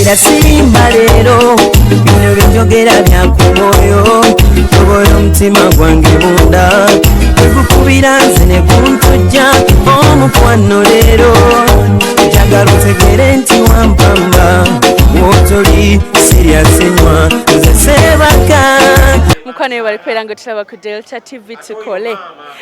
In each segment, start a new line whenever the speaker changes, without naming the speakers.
era simba leero bino byonjogera byakumwoyo tobola omutima gwange munda tegukubira nze ne kuntujja omukwano leero njagala otegere nti wampamba wotoli siryasenywa nze sebaka
Mukwane bali kwelanga tulaba ku Delta TV tukole.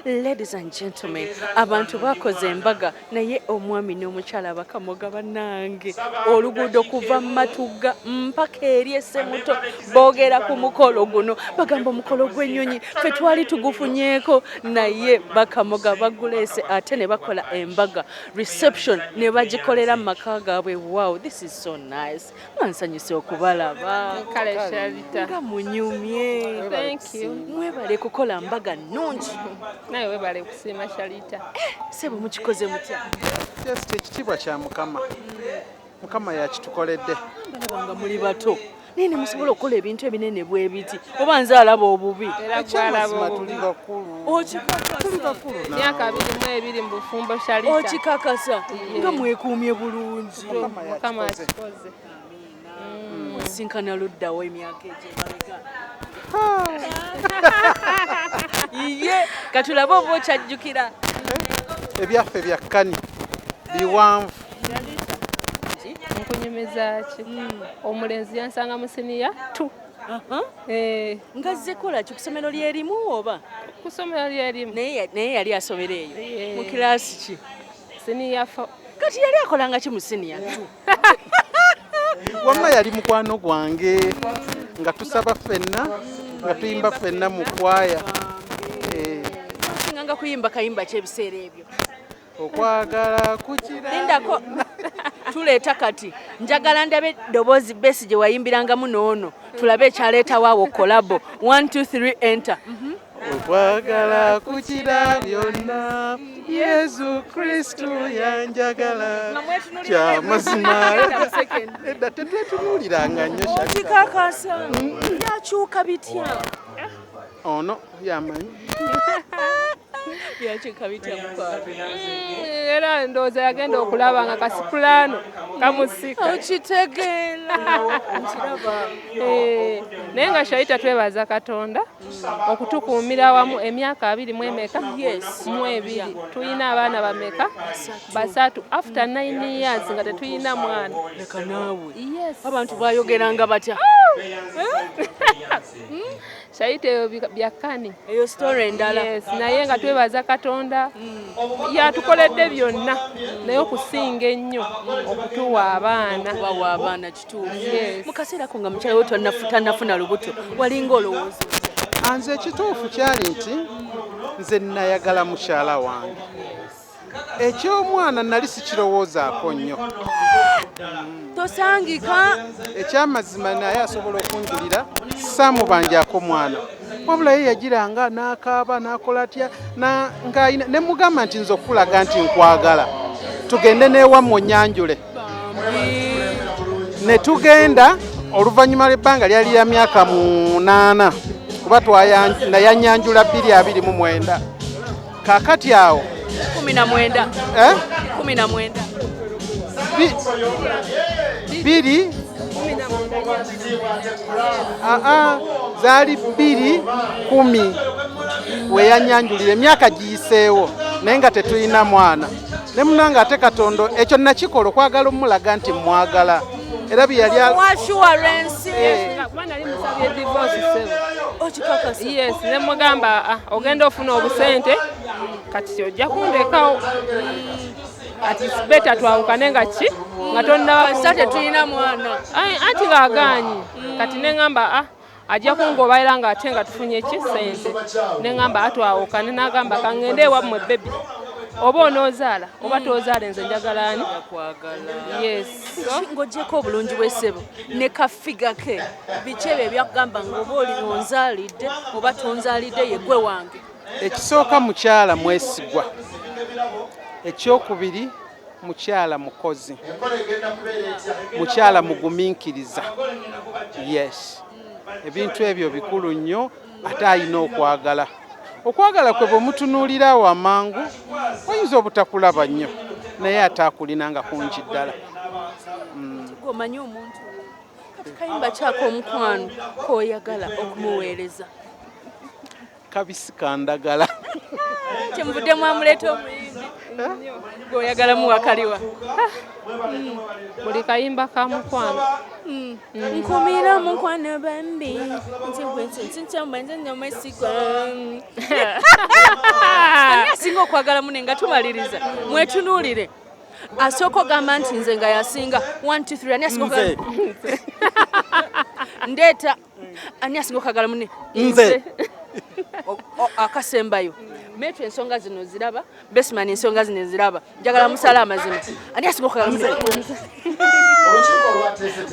Ladies and gentlemen, abantu bakoze embaga naye omwami n'omukyala bakamoga bannange oluguudo kuva Matuga mpaka eri Essemuto boogera ku mukolo guno bagamba omukolo gw'ennyonyi ffe twali tugufunyeeko naye bakamoga bagulese ate ne bakola embaga reception ne bagikolera mu maka gaabwe. Wow, this is so nice. Mansanyuse okubalaba.
Kale Shalita.
Nga munyumye.
Thank you.
Mwebale kukola mbaga nnungi.
Naye webale kusiima Shalita.
Sebo mukikoze mutya?
Just ekitiibwa kya Mukama. Mukama yakitukoledde.
Balabanga muli bato. Nene musobola okukola ebintu ebinene bwe biti. Oba nze alaba obubi.
Era gwalaba
Tuli bakulu.
Tuli bakulu.
Myaka 22 mu bufumbo Shalita.
Okikakasa. Nga mwekuumye bulungi.
Mukama akikoze.
Sinkana luddawo emyaka egy'emabega. Iye katulabe oba okyajjukira.
Ebyaffe byakkani biwanvu.
Nkunyumiza ki? Omulenzi yansanga mu siniya 2.
Ngazze kola ki kusomero lyerimu oba?
Kusomero lyerimu.
Naye yali asomera eyo. Mu kirasi ki?
Siniya 4.
Kati yali akolanga ki mu siniya 2?
Wamma yali mukwano gwange nga tusaba ffenna nga tuyimba ffenna mu kwaya.
Nga kuyimba kayimba ky'ebiseera ebyo.
Okwagala kukira.
Lindako tuleeta kati njagala ndabe ddoboozi Besi gye wayimbirangamu n'ono tulabe ekyaleetawo awo kolabo 1 2 3 enter.
Okwagala kukira byonna Yesu Kristo yanjagala kya mazima. Edda tetwetunuuliranga nnyo Shalita.
Okikakasa byakyuka bitya?
Ono yamanyi.
Byakyuka bitya mukwano?
Era ndowooza yagenda okulaba nga kasipulano kamusika.
Okitegeera. Nkiraba.
Naye nga Shalita twebaza Katonda okutukuumira wamu emyaka 20 mu emeka.
Yes.
Mu 2 tuyina abaana bameka? Basatu. After 9 years nga tetuyina mwana.
Leka naawe.
Yes.
Abantu bayogeranga batya?
Shalita eyo byakkani.
Eyo story endala.
Yes, naye nga twebaza Katonda yatukoledde byonna naye okusinga ennyo okutuwa abaana.
Bawa abaana kituufu.
Yes.
Mu kaseera ko nga mukyala we tannafuna lubuto walinga olowooza.
Anze ekituufu kyali nti nze nayagala mukyala wange. Eky'omwana nali sikirowoozaako nnyo.
Tosangika.
Ekyamazima naye asobola okunjulira saamubanjako mwana. Wabula ye yagiranga n'akaaba n'akola atya ne mugamba nti nze okulaga nti nkwagala. Tugende n'ewammwe onnyanjule. Ne tugenda oluvannyuma lw'ebbanga lyali lya myaka 8 kuba nayanyanjula 2029. Kaakati awo
19. 19.
Biri zaali 210 we yanyanjulira emyaka giyiseewo naye nga tetulina mwana. Ne munanga ate Katonda ekyo nakikola okwagala omulaga nti mwagala. Era bye yali
assurance.
Nali musabye divorce sebo.
Okikakasa.
Yes, ne mugamba ogenda ofuna obusente kati ojja kundekawo. Ati beta twawukane nga ki nga tonna
sate tulina mwana.
Anti ng'agaanyi kati ne ngamba ajja kungobaera nga ate nga tufunye ki sente. Ne ngamba atwawukane n'agamba kangende ewammwe bebi. Oba onoozaala oba toozaala nze njagala ani?
Yakwagala.
Yes.
Ng'oggyeko obulungi bw'essebo ne kafiga ke biki ebyo ebyakugamba ng'oba oli onzaalidde oba tonzaalidde ye gwe wange.
Ekisooka mukyala mwesigwa. Ekyokubiri mukyala mukozi. Mukyala mugumiikiriza. Yes. Ebintu ebyo bikulu nnyo ate alina okwagala. Okwagala kwe bwe mutunuulira wamangu oyinza obutakulaba nnyo naye ate akulina nga kungi ddala.
Omanyi omuntu kayimba kyako omukwano koyagala okumuweereza
kabisi kandagala
kyemuvudde mwamuleeta omuyimbi goyagala muwakaliwa
buli kayimba ka mukwano
nkumira mukwano bambi ntiwensensensomwenzenyomwesigwa ani asinga okwagala mune nga tumaliriza mwetunuulire asooka ogamba nti nze nga yasinga 1 2 3 ani asinga ndeeta ani asinga okwagala mune
nze
akasembayo metu ensonga zino ziraba Besman ensonga zino ziraba njagala musala amazima ani asinga okwagala mune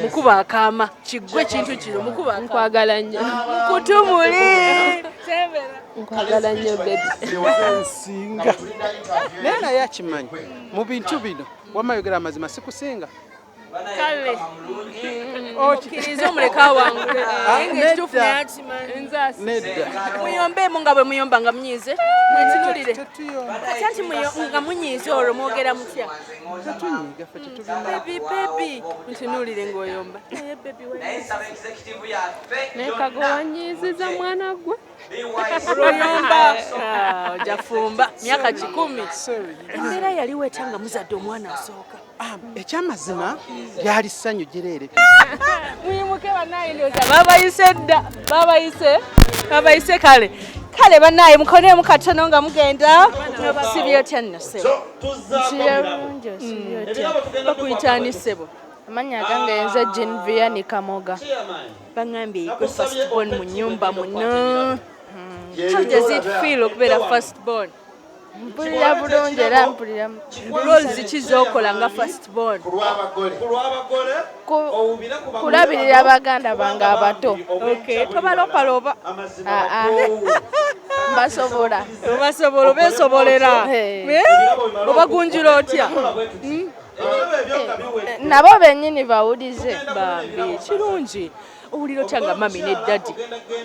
mukuba akaama kiggwe kintu kino mukuba
nkwagala nnyo
kutumuli
nkwagala nnyo bebi
nsinga naye naye akimanyi mu bintu bino wamayogera amazima sikusinga
kale okkiriza omuleka wangule engekituufu naye akimanyi
nedda
muyombeemu nga bwe muyomba nga munyiize mwetunulire kati anti nga munyiize olwo mwogera mutya
tetunyiga ffe tetubina
bebi ntunulire ng'oyomba naye bebi
naye kagowanyiiziza mwana gwe
olwoyomba ojafumba myaka 10
sorry
embeera yali weeta nga muzadde omwana asooka
ekyamazima lyali ssanyu gireere
muyimuke bannayindoza babayise dda babayise kale bannaye mukoneemu katono nga mugenda sibyo otya nno ssebo bakuyitaani ssebo
amanya gange yenze Genviani Kamoga
baŋambye gwe first born mu nnyumba muno how does it feel okubeera first born
mpulira bulungi era mpulira
roles ki z'okola nga first born
kulabirira baganda bange abato
okay tobalopaloba
mbasobola
obasobola obeesobolera obagunjula otya
nabo bennyini bawulize
bambi kirungi owulira otya nga mami ne dadi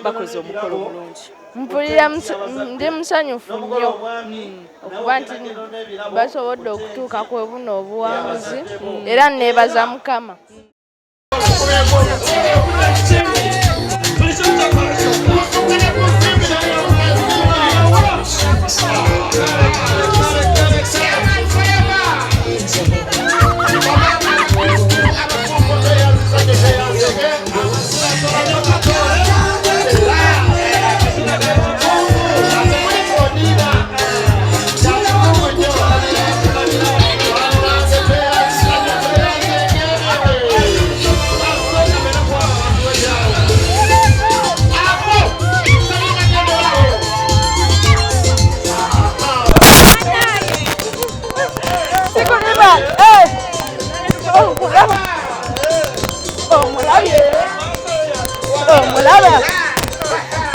bakoze omukolo mulungi
mpulira ndi musanyufu nnyo okuba nti basobodde okutuuka ku buno obuwanguzi era neebaza Mukama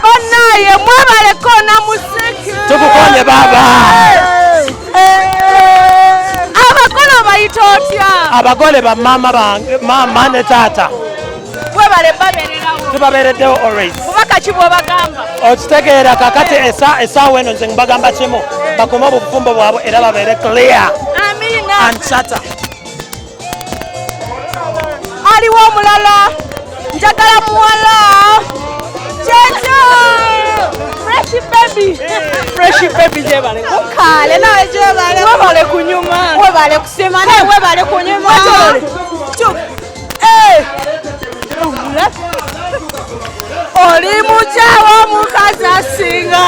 bannaye mwebaleko na musiki
tukukonye baba
abagole bayita otya
abagole bamama bange mama ne taata
webale babererawo
tubabereddewo always
kubaka ki bwobagamba
okitegeera kakati esaawa eno nze mbagamba kimu bakome obufumbo bwabwe era babeere clear
amina
and shatter
aliwo omulala njagala muwala kyekyo fresh baby jebale kale nawe jebale webale kunyuma webale kusema naye webale kunyuma oli mukyawa omukazi asinga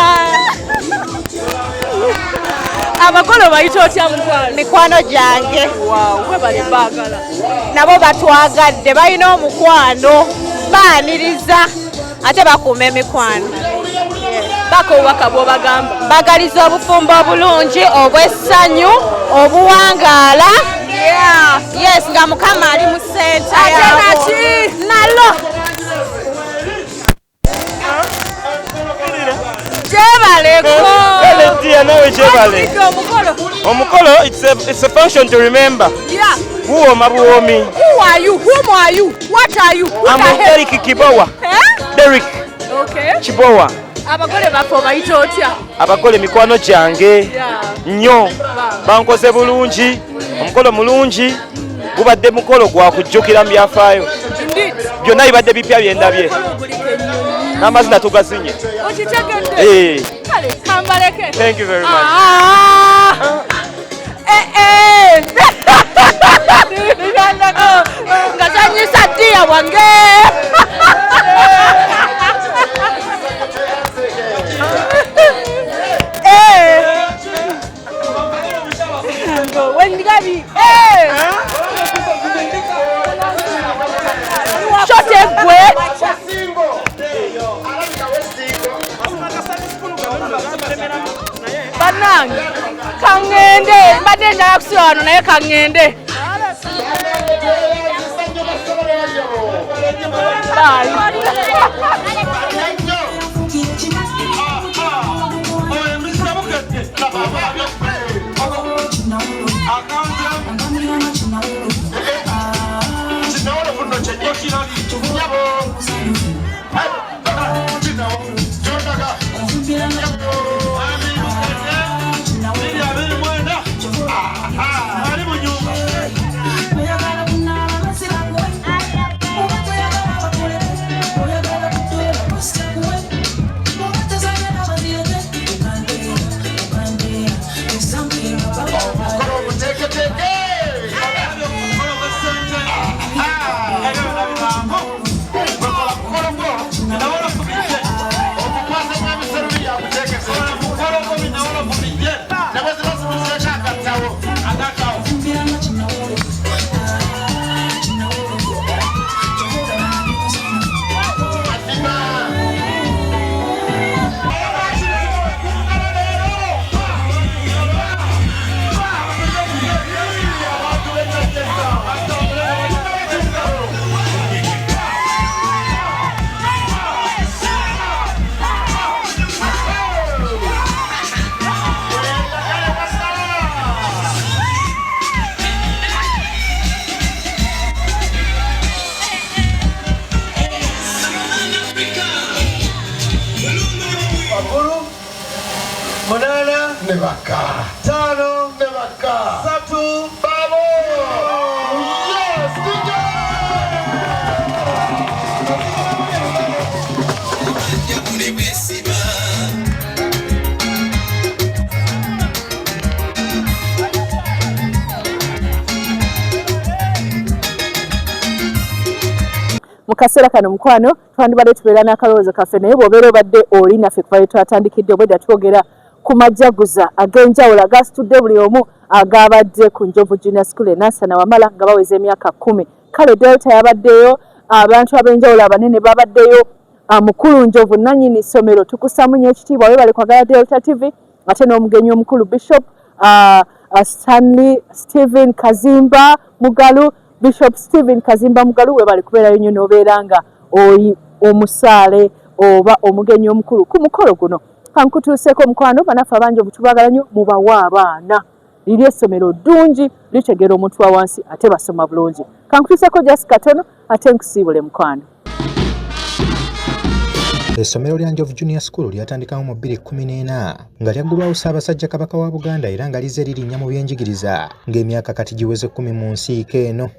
abagole bayita otya
mikwano gyange
webale baagala
nabo batwagadde balina omukwano baaniriza ate bakuuma emikwano
baka obubaka bwobagamba
bagaliza obufumbo obulungi obw'essanyu obuwangaala yes nga Mukama ali mu sente
ate naki
nalo
jebaleko
omukolo it's a function to remember buwoma buwomi
who are you what are you
I'm Derek Kibowa Derek Kibowa
abagole baffe obayita otya
abagole mikwano gyange nnyo bankoze bulungi omukolo mulungi gubadde mukolo gwa kujjukira mu byafaayo byonna bibadde bipya byendabye n'amazina tugasinye.
Okitegedde? Kale kambaleke.
Thank you very much.
Ngazanyisa dia wange. Wendigabi. Shote gwe. Banange kangende mbadde njala kusula wano naye kangende. Mukasera kano mukwano twandibadde tubeera n'akalowoozo kaffe naye bw'obeera obadde oli naffe kuva twatandikidde obwedda twogera ku majaguza ag'enjawulo agasitudde buli omu agabadde ku Njovu Junior School e Nansana Wamala nga baweza emyaka 10. Kale Delta yabaddeyo, abantu ab'enjawulo abanene babaddeyo, mukulu Njovu nannyini ssomero tukusaamu nnyo ekitiibwa weebale kwagala Delta TV, ate n'omugenyi omukulu Bishop Stanley Stephen Kazimba Mugalu. Bishop Stephen Kazimba Mugalu weebale kubeerayo nnyo n'obeera nga oyi omusaale oba omugenyi omukulu ku mukolo guno. Kankutuuseeko mukwano banaffe abangi obutubagala nnyo mubawa abaana. Liri essomero ddungi litegeera omuntu wa wansi ate basoma bulungi. Kankutuuseeko just katono ate nkusiibule mukwano.
Essomero lya Njovu Junior School lyatandikawo mu 2014 nga lyaggulwawo Ssaabasajja Kabaka wa Buganda era nga lize lirinnya mu byenjigiriza ng'emyaka kati giweze 10 mu nsiike eno.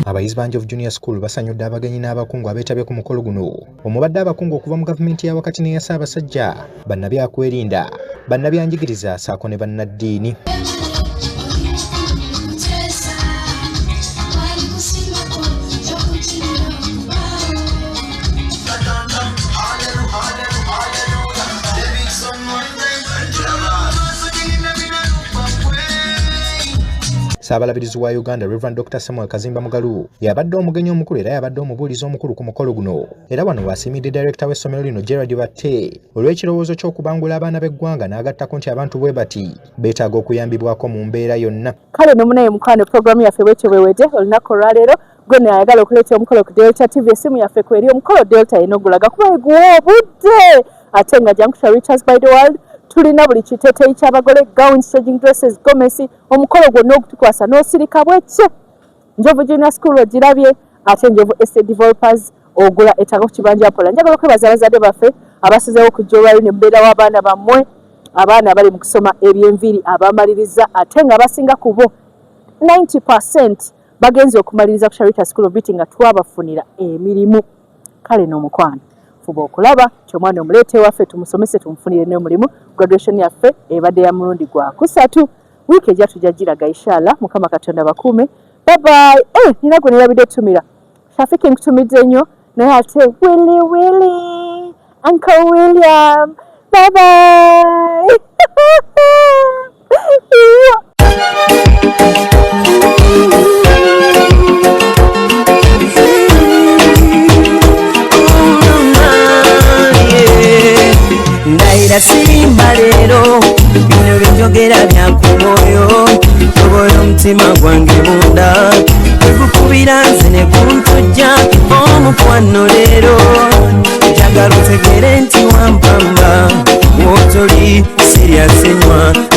Abayizi ba Njovu Junior School basanyudde abagenyi n'abakungu abeetabye ku mukolo guno. Omubadde abakungu okuva mu gavumenti ya wakati n'eya Ssaabasajja, bannabyakwerinda, bannabyanjigiriza ssaako ne bannaddiini. Saabalabirizi wa Uganda Reverend Dr. Samuel Kazimba Mugalu yabadde omugenyi omukulu era yabadde omubuulizi omukulu ku mukolo guno. Era wano wasiimidde Director w'essomero lino Gerard Batte olw'ekirowoozo ky'okubangula abaana b'eggwanga n'agattako nti abantu bwe bati beetaaga okuyambibwako mu mbeera yonna. Kale nomunaye mukwano programu yaffe bwetyo olunaku olwaleero gwena ayagala okuleeta omukolo ku Delta TV essimu yaffe kweri omukolo Delta enogulaga kuba eguwa obudde ate nga jankusha Richards by the World tulina buli kiteeteeyi ky'abagole gowns, staging dresses, gomesi omukolo gwonna ogutukwasa n'osirika bwekye. Njovu Junior School ogirabye ate Njovu Estate Developers ogula ettaka ku kibanja Mpola. Njagala okwebaza abazadde baffe
abasizeewo okujja olwali ne mbeera w'abaana bammwe abaana bali mu kusoma ebyenviri abamaliriza ate nga basinga ku bo 90% bagenze okumaliriza ku Sharita School of Beauty nga twabafunira emirimu. Kale n'omukwano fuba okulaba ky'omwana omuleete waffe tumusomese tumufunire n'omulimu. Graduation yaffe ebadde ya mulundi gwa kusatu. Wiiki ejja tujja giraga inshallah. Mukama Katonda bakuume. Bye bye. Nina gwe nerabidde tumira Shafiki nkutumidde nnyo naye ate Willy Uncle William. Bye bye.
Ndaira simba lero bino byonjogera byakumoyo tobola omutima gwange munda ekukubira nze ne kuntujja omukwano lero njagala otegere nti wampamba wotoli serious enywa